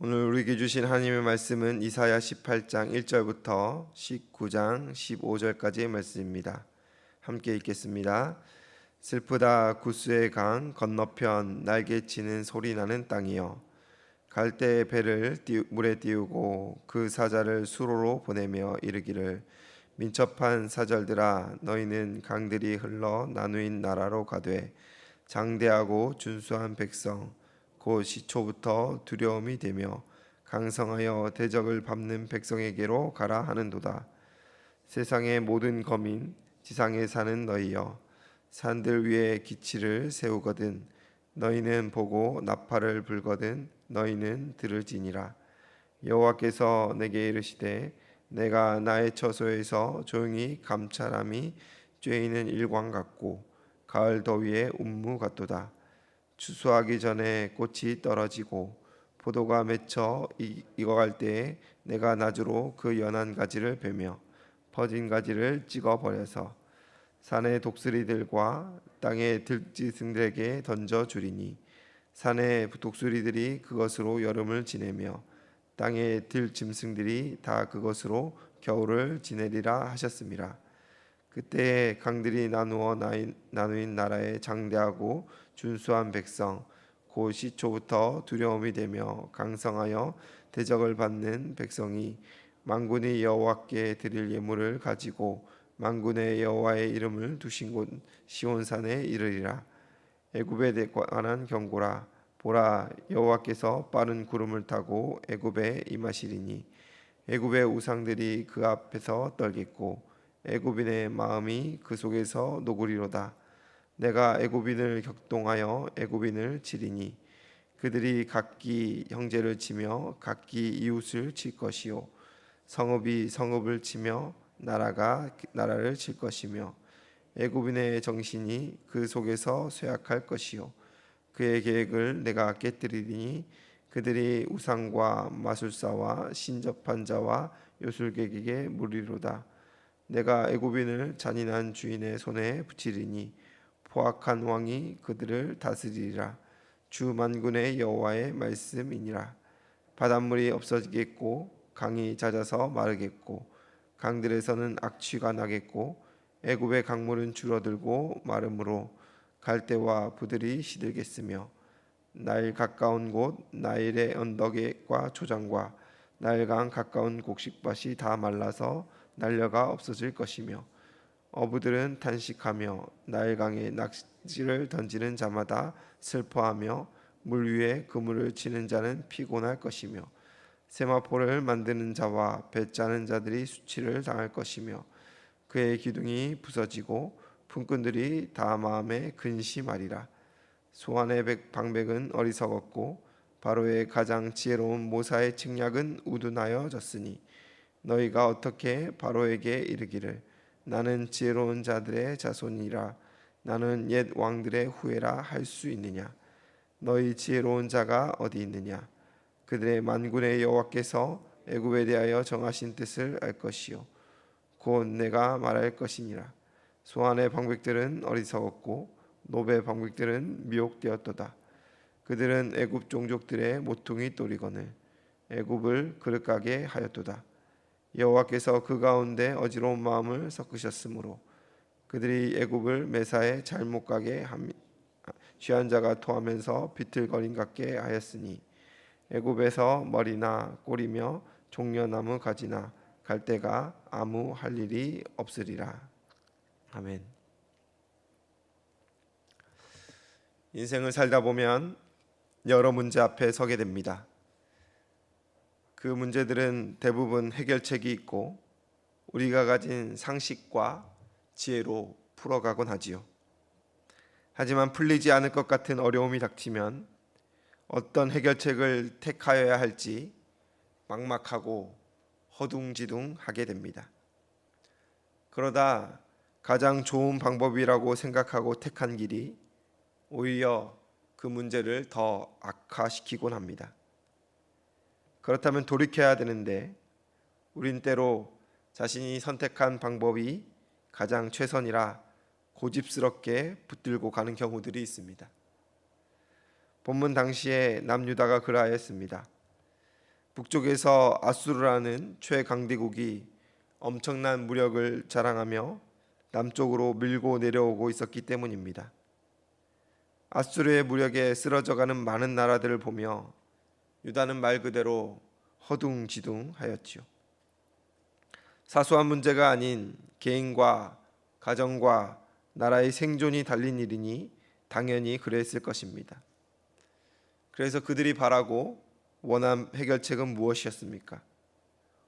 오늘 우리에게 주신 하나님의 말씀은 이사야 18장 1절부터 19장 15절까지의 말씀입니다. 함께 읽겠습니다. 슬프다 구스의 강 건너편 날개치는 소리나는 땅이여, 갈대의 배를 물에 띄우고 그 사자를 수로로 보내며 이르기를, 민첩한 사절들아, 너희는 강들이 흘러 나누인 나라로 가되 장대하고 준수한 백성 곧 시초부터 두려움이 되며 강성하여 대적을 밟는 백성에게로 가라 하는도다. 세상의 모든 거민 지상에 사는 너희여, 산들 위에 기치를 세우거든 너희는 보고 나팔을 불거든 너희는 들을지니라. 여호와께서 내게 이르시되, 내가 나의 처소에서 조용히 감찰함이 쬐이는 일광 같고 가을 더위에 운무 같도다. 추수하기 전에 꽃이 떨어지고 포도가 맺혀 익어갈 때에 내가 나주로 그 연한 가지를 베며 퍼진 가지를 찍어 버려서 산의 독수리들과 땅의 들짐승들에게 던져 주리니, 산의 독수리들이 그것으로 여름을 지내며 땅의 들짐승들이 다 그것으로 겨울을 지내리라 하셨습니다. 그때에 강들이 나누인 나라의 장대하고 준수한 백성 곧 시초부터 두려움이 되며 강성하여 대적을 받는 백성이 만군의 여호와께 드릴 예물을 가지고 만군의 여호와의 이름을 두신 곳 시온산에 이르리라. 애굽에 관한 경고라. 보라, 여호와께서 빠른 구름을 타고 애굽에 임하시리니 애굽의 우상들이 그 앞에서 떨겠고 애굽인의 마음이 그 속에서 녹으리로다. 내가 애굽인을 격동하여 애굽인을 치리니 그들이 각기 형제를 치며 각기 이웃을 칠 것이요, 성읍이 성읍을 치며 나라가 나라를 칠 것이며 애굽인의 정신이 그 속에서 쇠약할 것이요, 그의 계획을 내가 깨뜨리리니 그들이 우상과 마술사와 신접한 자와 요술객에게 물리로다. 내가 애굽인을 잔인한 주인의 손에 붙이리니 포악한 왕이 그들을 다스리리라. 주 만군의 여호와의 말씀이니라. 바닷물이 없어지겠고 강이 잦아서 마르겠고 강들에서는 악취가 나겠고 애굽의 강물은 줄어들고 마름으로 갈대와 부들이 시들겠으며 나일 가까운 곳 나일의 언덕과 초장과 나일강 가까운 곡식밭이 다 말라서 날려가 없어질 것이며 어부들은 탄식하며 나일강에 낚시를 던지는 자마다 슬퍼하며 물 위에 그물을 치는 자는 피곤할 것이며 세마포를 만드는 자와 배 짜는 자들이 수치를 당할 것이며 그의 기둥이 부서지고 품꾼들이 다 마음에 근심하리라. 소환의 방백은 어리석었고 바로의 가장 지혜로운 모사의 책략은 우둔하여졌으니 너희가 어떻게 바로에게 이르기를, 나는 지혜로운 자들의 자손이라, 나는 옛 왕들의 후예라 할 수 있느냐? 너희 지혜로운 자가 어디 있느냐? 그들의 만군의 여호와께서 애굽에 대하여 정하신 뜻을 알 것이요 곧 내가 말할 것이니라. 소환의 방백들은 어리석었고 노베 방백들은 미혹되었도다. 그들은 애굽 종족들의 모퉁이 돌이거늘 애굽을 그릇가게 하였도다. 여호와께서 그 가운데 어지러운 마음을 섞으셨으므로 그들이 애굽을 매사에 잘못 가게 취한 자가 토하면서 비틀거림 같게 하였으니 애굽에서 머리나 꼬리며 종려나무 가지나 갈대가 아무 할 일이 없으리라. 아멘. 인생을 살다 보면 여러 문제 앞에 서게 됩니다. 그 문제들은 대부분 해결책이 있고 우리가 가진 상식과 지혜로 풀어가곤 하지요. 하지만 풀리지 않을 것 같은 어려움이 닥치면 어떤 해결책을 택하여야 할지 막막하고 허둥지둥하게 됩니다. 그러다 가장 좋은 방법이라고 생각하고 택한 길이 오히려 그 문제를 더 악화시키곤 합니다. 그렇다면 돌이켜야 되는데 우린 때로 자신이 선택한 방법이 가장 최선이라 고집스럽게 붙들고 가는 경우들이 있습니다. 본문 당시에 남유다가 그러하였습니다. 북쪽에서 아수르라는 최강대국이 엄청난 무력을 자랑하며 남쪽으로 밀고 내려오고 있었기 때문입니다. 아수르의 무력에 쓰러져가는 많은 나라들을 보며 유다는 말 그대로 허둥지둥하였지요. 사소한 문제가 아닌 개인과 가정과 나라의 생존이 달린 일이니 당연히 그랬을 것입니다. 그래서 그들이 바라고 원한 해결책은 무엇이었습니까?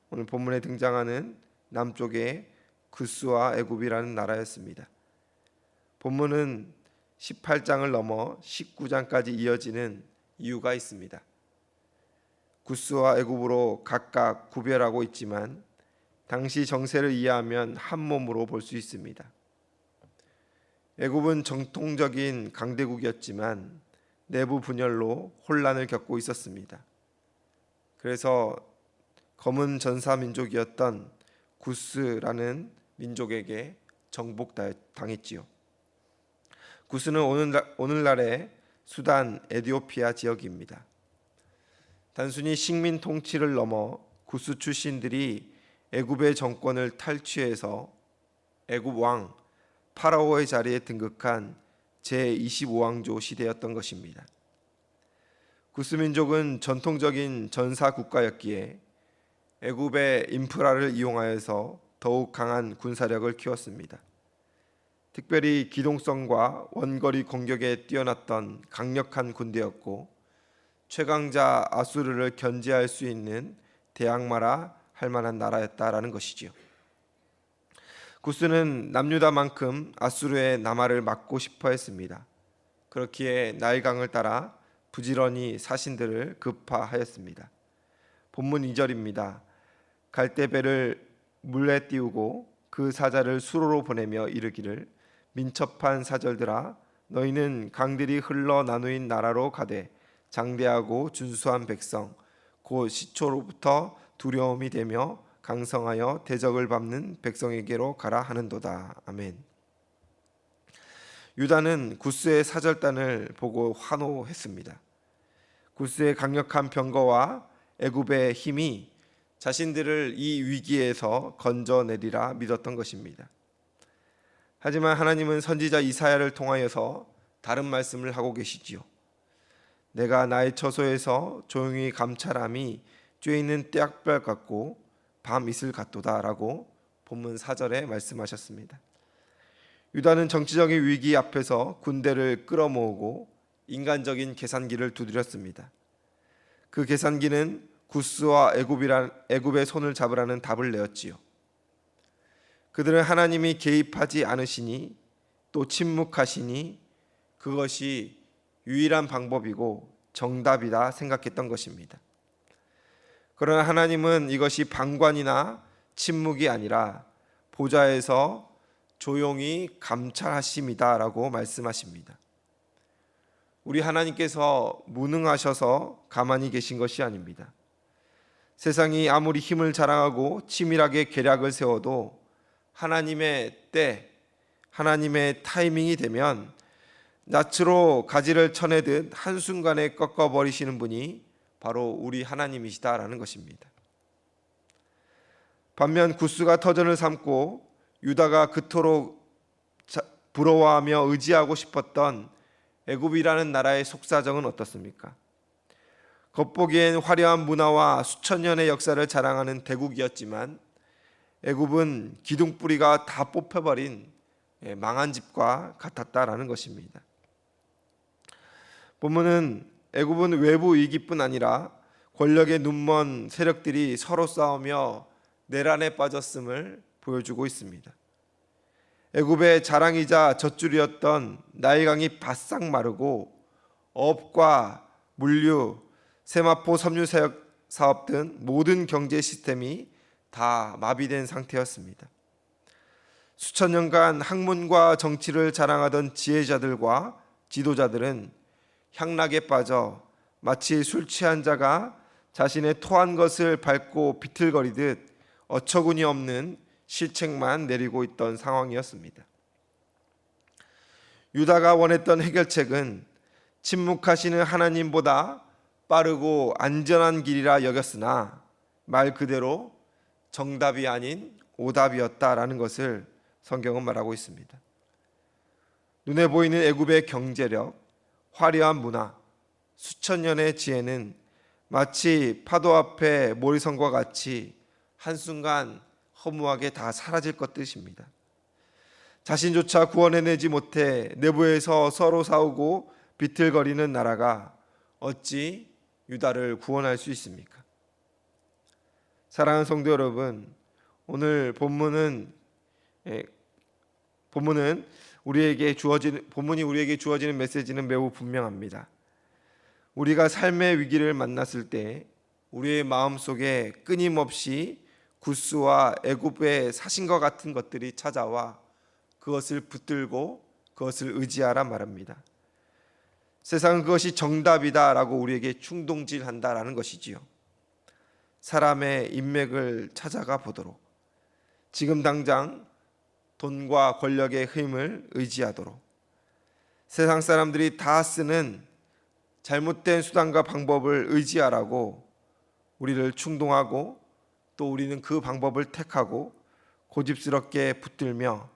오늘 본문에 등장하는 남쪽의 구스와 애굽이라는 나라였습니다. 본문은 18장을 넘어 19장까지 이어지는 이유가 있습니다. 구스와 애굽으로 각각 구별하고 있지만 당시 정세를 이해하면 한 몸으로 볼 수 있습니다. 애굽은 정통적인 강대국이었지만 내부 분열로 혼란을 겪고 있었습니다. 그래서 검은 전사 민족이었던 구스라는 민족에게 정복당했지요. 구스는 오늘날의 수단, 에티오피아 지역입니다. 단순히 식민 통치를 넘어 구스 출신들이 애굽의 정권을 탈취해서 애굽 왕 파라오의 자리에 등극한 제25왕조 시대였던 것입니다. 구스 민족은 전통적인 전사 국가였기에 애굽의 인프라를 이용하여서 더욱 강한 군사력을 키웠습니다. 특별히 기동성과 원거리 공격에 뛰어났던 강력한 군대였고 최강자 아수르를 견제할 수 있는 대항마라 할 만한 나라였다라는 것이지요. 구스는 남유다만큼 아수르의 남하를 막고 싶어 했습니다. 그렇기에 나일강을 따라 부지런히 사신들을 급파하였습니다. 본문 2절입니다. 갈대배를 물에 띄우고 그 사자를 수로로 보내며 이르기를 민첩한 사절들아 너희는 강들이 흘러 나누인 나라로 가되 장대하고 준수한 백성 곧 시초로부터 두려움이 되며 강성하여 대적을 밟는 백성에게로 가라 하는도다. 아멘. 유다는 구스의 사절단을 보고 환호했습니다. 구스의 강력한 병거와 애굽의 힘이 자신들을 이 위기에서 건져내리라 믿었던 것입니다. 하지만 하나님은 선지자 이사야를 통하여서 다른 말씀을 하고 계시지요. 내가 나의 처소에서 조용히 감찰함이 쬐 있는 떼약별 같고 밤 이슬 같도다 라고 본문 4절에 말씀하셨습니다. 유다는 정치적인 위기 앞에서 군대를 끌어모으고 인간적인 계산기를 두드렸습니다. 그 계산기는 구스와 애굽의 손을 잡으라는 답을 내었지요. 그들은 하나님이 개입하지 않으시니 또 침묵하시니 그것이 유일한 방법이고 정답이다 생각했던 것입니다. 그러나 하나님은 이것이 방관이나 침묵이 아니라 보좌에서 조용히 감찰하심이다라고 말씀하십니다. 우리 하나님께서 무능하셔서 가만히 계신 것이 아닙니다. 세상이 아무리 힘을 자랑하고 치밀하게 계략을 세워도 하나님의 때, 하나님의 타이밍이 되면 낯으로 가지를 쳐내듯 한순간에 꺾어버리시는 분이 바로 우리 하나님이시다라는 것입니다. 반면 구스가 터전을 삼고 유다가 그토록 부러워하며 의지하고 싶었던 애굽이라는 나라의 속사정은 어떻습니까? 겉보기엔 화려한 문화와 수천 년의 역사를 자랑하는 대국이었지만 애굽은 기둥뿌리가 다 뽑혀버린 망한 집과 같았다라는 것입니다. 본문은 애굽은 외부 위기뿐 아니라 권력의 눈먼 세력들이 서로 싸우며 내란에 빠졌음을 보여주고 있습니다. 애굽의 자랑이자 젖줄이었던 나일강이 바싹 마르고 어업과 물류, 세마포 섬유 사업 등 모든 경제 시스템이 다 마비된 상태였습니다. 수천 년간 학문과 정치를 자랑하던 지혜자들과 지도자들은 향락에 빠져 마치 술 취한 자가 자신의 토한 것을 밟고 비틀거리듯 어처구니 없는 실책만 내리고 있던 상황이었습니다. 유다가 원했던 해결책은 침묵하시는 하나님보다 빠르고 안전한 길이라 여겼으나 말 그대로 정답이 아닌 오답이었다라는 것을 성경은 말하고 있습니다. 눈에 보이는 애굽의 경제력, 화려한 문화, 수천 년의 지혜는 마치 파도 앞에 모리선과 같이 한순간 허무하게 다 사라질 것 뜻입니다. 자신조차 구원해내지 못해 내부에서 서로 싸우고 비틀거리는 나라가 어찌 유다를 구원할 수 있습니까? 사랑하는 성도 여러분, 오늘 본문이 우리에게 주어지는 메시지는 매우 분명합니다. 우리가 삶의 위기를 만났을 때 우리의 마음속에 끊임없이 구스와 애굽의 사신과 같은 것들이 찾아와 그것을 붙들고 그것을 의지하라 말합니다. 세상은 그것이 정답이다라고 우리에게 충동질한다라는 것이지요. 사람의 인맥을 찾아가 보도록, 지금 당장 돈과 권력의 힘을 의지하도록, 세상 사람들이 다 쓰는 잘못된 수단과 방법을 의지하라고 우리를 충동하고 또 우리는 그 방법을 택하고 고집스럽게 붙들며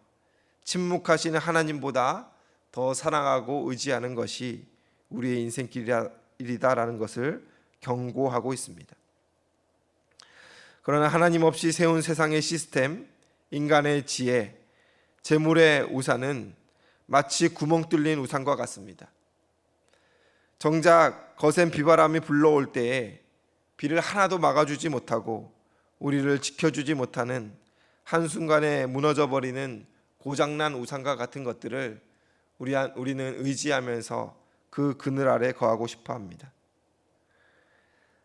침묵하시는 하나님보다 더 사랑하고 의지하는 것이 우리의 인생길이다라는 것을 경고하고 있습니다. 그러나 하나님 없이 세운 세상의 시스템, 인간의 지혜, 재물의 우산은 마치 구멍 뚫린 우산과 같습니다. 정작 거센 비바람이 불러올 때에 비를 하나도 막아주지 못하고 우리를 지켜주지 못하는 한순간에 무너져버리는 고장난 우산과 같은 것들을 우리는 의지하면서 그 그늘 아래 거하고 싶어 합니다.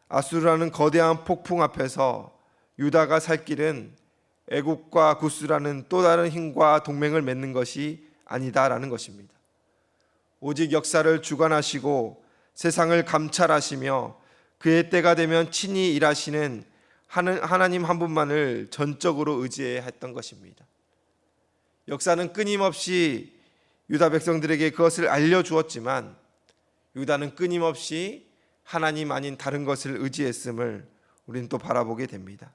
아수르라는 거대한 폭풍 앞에서 유다가 살 길은 애굽과 구스라는 또 다른 힘과 동맹을 맺는 것이 아니다라는 것입니다. 오직 역사를 주관하시고 세상을 감찰하시며 그의 때가 되면 친히 일하시는 하나님 한 분만을 전적으로 의지해야 했던 것입니다. 역사는 끊임없이 유다 백성들에게 그것을 알려주었지만 유다는 끊임없이 하나님 아닌 다른 것을 의지했음을 우리는 또 바라보게 됩니다.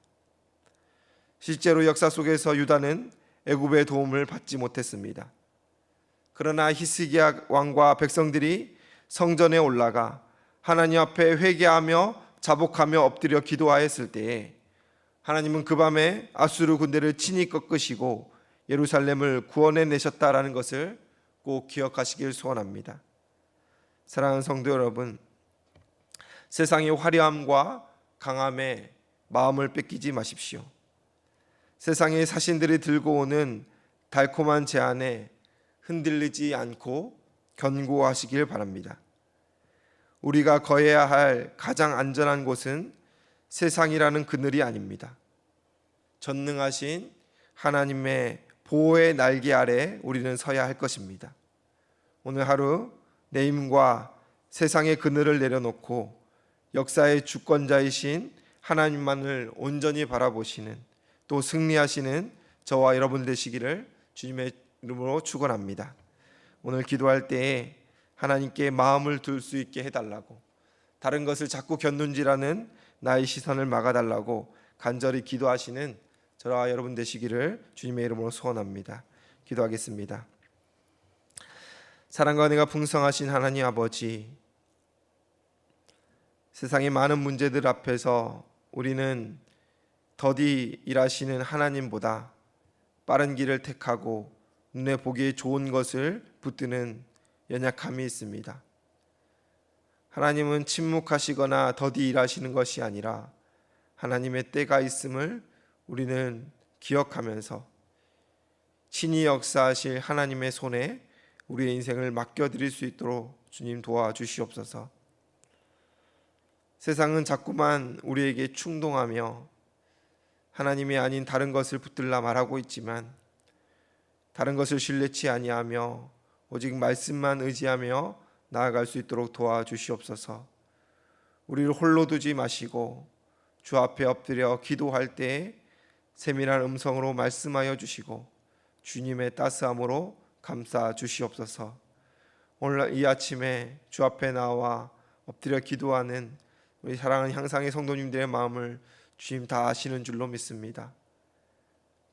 실제로 역사 속에서 유다는 애굽의 도움을 받지 못했습니다. 그러나 히스기야 왕과 백성들이 성전에 올라가 하나님 앞에 회개하며 자복하며 엎드려 기도하였을 때에 하나님은 그 밤에 아수르 군대를 친히 꺾으시고 예루살렘을 구원해 내셨다라는 것을 꼭 기억하시길 소원합니다. 사랑하는 성도 여러분, 세상의 화려함과 강함에 마음을 뺏기지 마십시오. 세상의 사신들이 들고 오는 달콤한 제안에 흔들리지 않고 견고하시길 바랍니다. 우리가 거해야 할 가장 안전한 곳은 세상이라는 그늘이 아닙니다. 전능하신 하나님의 보호의 날개 아래 우리는 서야 할 것입니다. 오늘 하루 내 힘과 세상의 그늘을 내려놓고 역사의 주권자이신 하나님만을 온전히 바라보시는, 또 승리하시는 저와 여러분 되시기를 주님의 이름으로 축원합니다. 오늘 기도할 때에 하나님께 마음을 둘 수 있게 해달라고, 다른 것을 자꾸 곁눈질하는 나의 시선을 막아달라고 간절히 기도하시는 저와 여러분 되시기를 주님의 이름으로 소원합니다. 기도하겠습니다. 사랑과 은혜가 풍성하신 하나님 아버지, 세상의 많은 문제들 앞에서 우리는 더디 일하시는 하나님보다 빠른 길을 택하고 눈에 보기에 좋은 것을 붙드는 연약함이 있습니다. 하나님은 침묵하시거나 더디 일하시는 것이 아니라 하나님의 때가 있음을 우리는 기억하면서 친히 역사하실 하나님의 손에 우리의 인생을 맡겨드릴 수 있도록 주님 도와주시옵소서. 세상은 자꾸만 우리에게 충동하며 하나님이 아닌 다른 것을 붙들라 말하고 있지만 다른 것을 신뢰치 아니하며 오직 말씀만 의지하며 나아갈 수 있도록 도와주시옵소서. 우리를 홀로 두지 마시고 주 앞에 엎드려 기도할 때에 세밀한 음성으로 말씀하여 주시고 주님의 따스함으로 감싸 주시옵소서. 오늘 이 아침에 주 앞에 나와 엎드려 기도하는 우리 사랑하는 향상의 성도님들의 마음을 주님 다 아시는 줄로 믿습니다.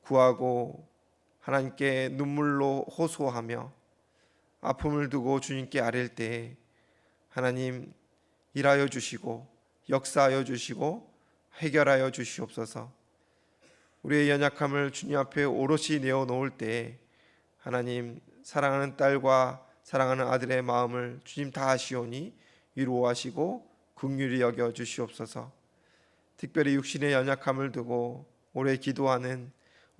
구하고 하나님께 눈물로 호소하며 아픔을 두고 주님께 아랠 때에 하나님 일하여 주시고 역사하여 주시고 해결하여 주시옵소서. 우리의 연약함을 주님 앞에 오롯이 내어놓을 때에 하나님 사랑하는 딸과 사랑하는 아들의 마음을 주님 다 아시오니 위로하시고 긍휼히 여겨 주시옵소서. 특별히 육신의 연약함을 두고 오래 기도하는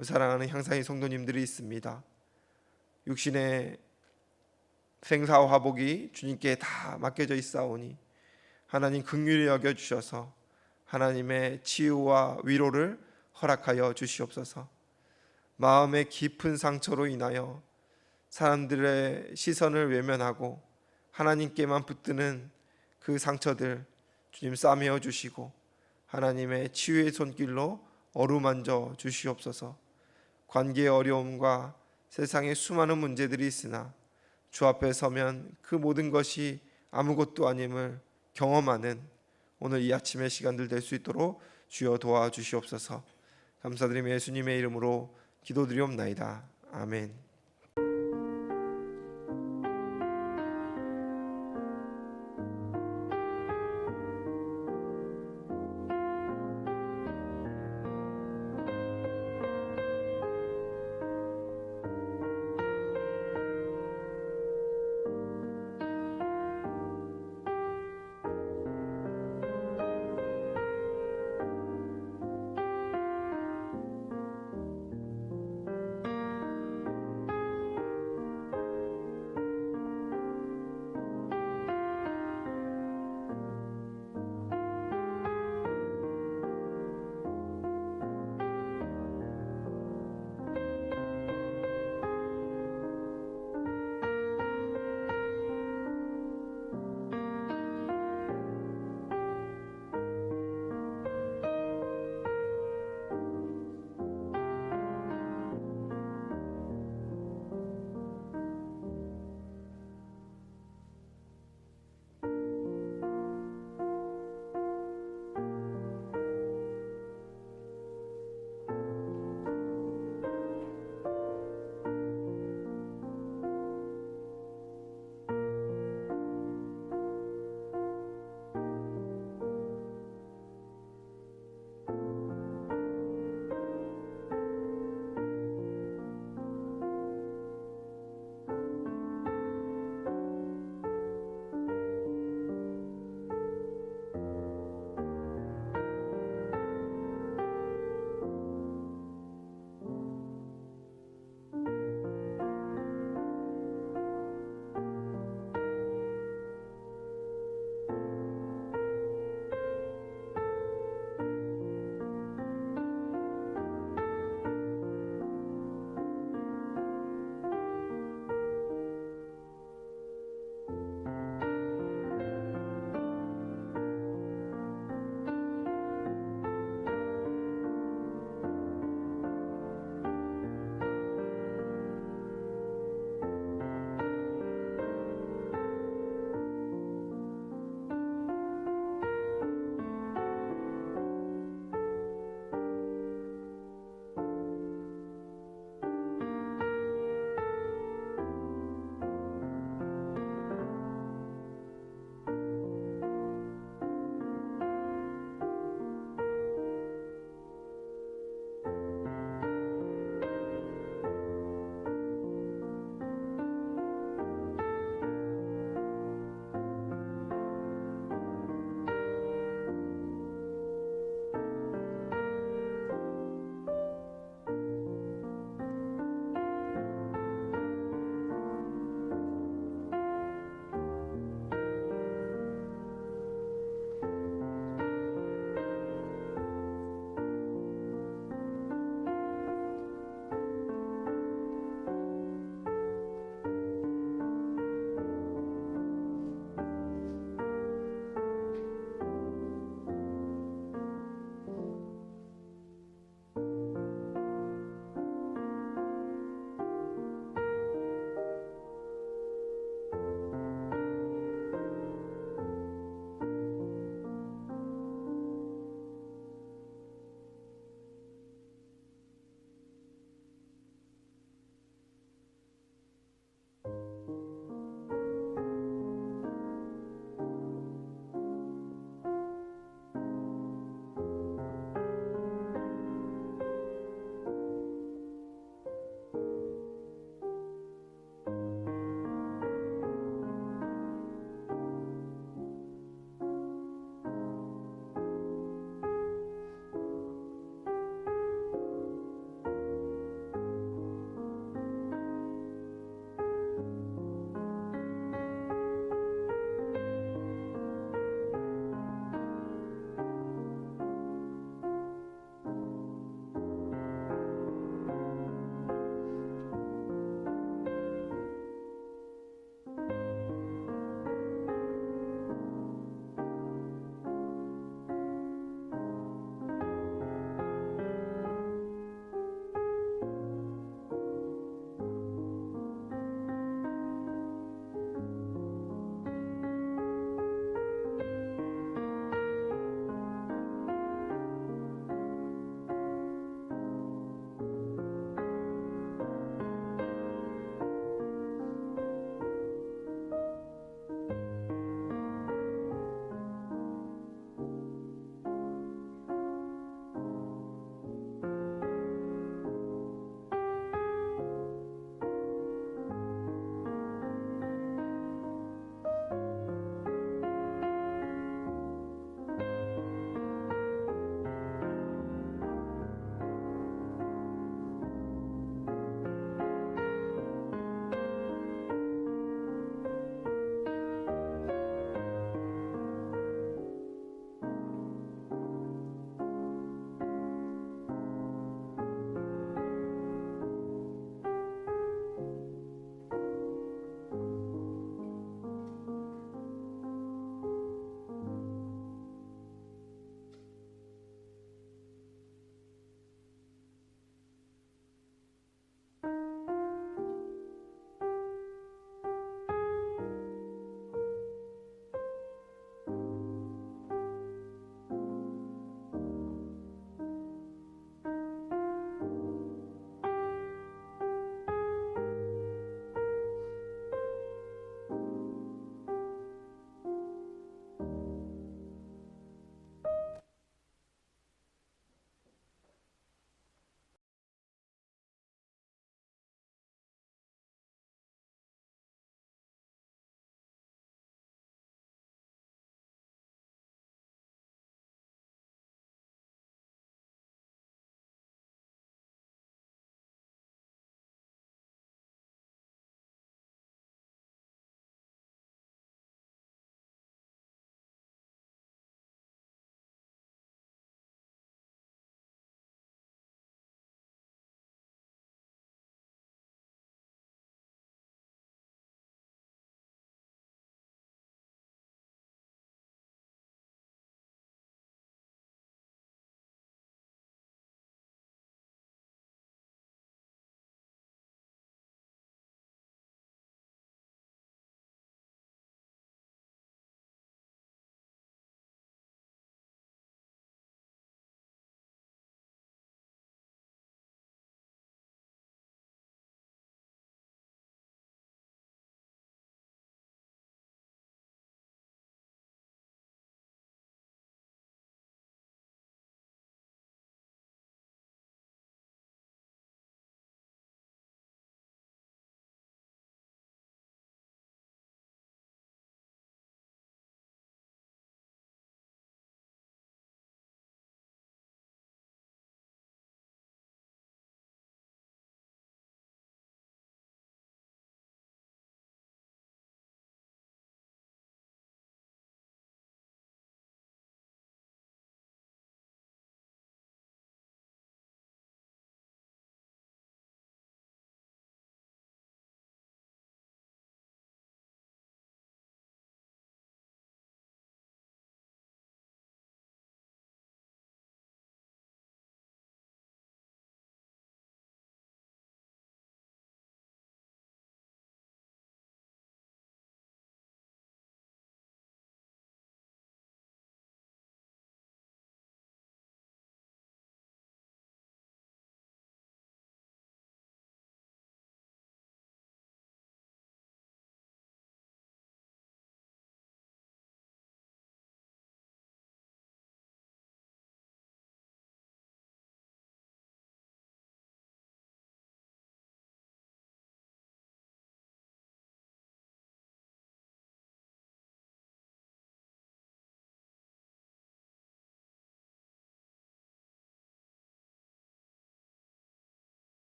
사랑하는 향상의 성도님들이 있습니다. 육신의 생사와 화복이 주님께 다 맡겨져 있사오니 하나님 긍휼히 여겨 주셔서 하나님의 치유와 위로를 허락하여 주시옵소서. 마음의 깊은 상처로 인하여 사람들의 시선을 외면하고 하나님께만 붙드는 그 상처들 주님 싸매어 주시고 하나님의 치유의 손길로 어루만져 주시옵소서. 관계의 어려움과 세상에 수많은 문제들이 있으나 주 앞에 서면 그 모든 것이 아무것도 아님을 경험하는 오늘 이 아침의 시간들 될 수 있도록 주여 도와주시옵소서. 감사드리며 예수님의 이름으로 기도드리옵나이다. 아멘.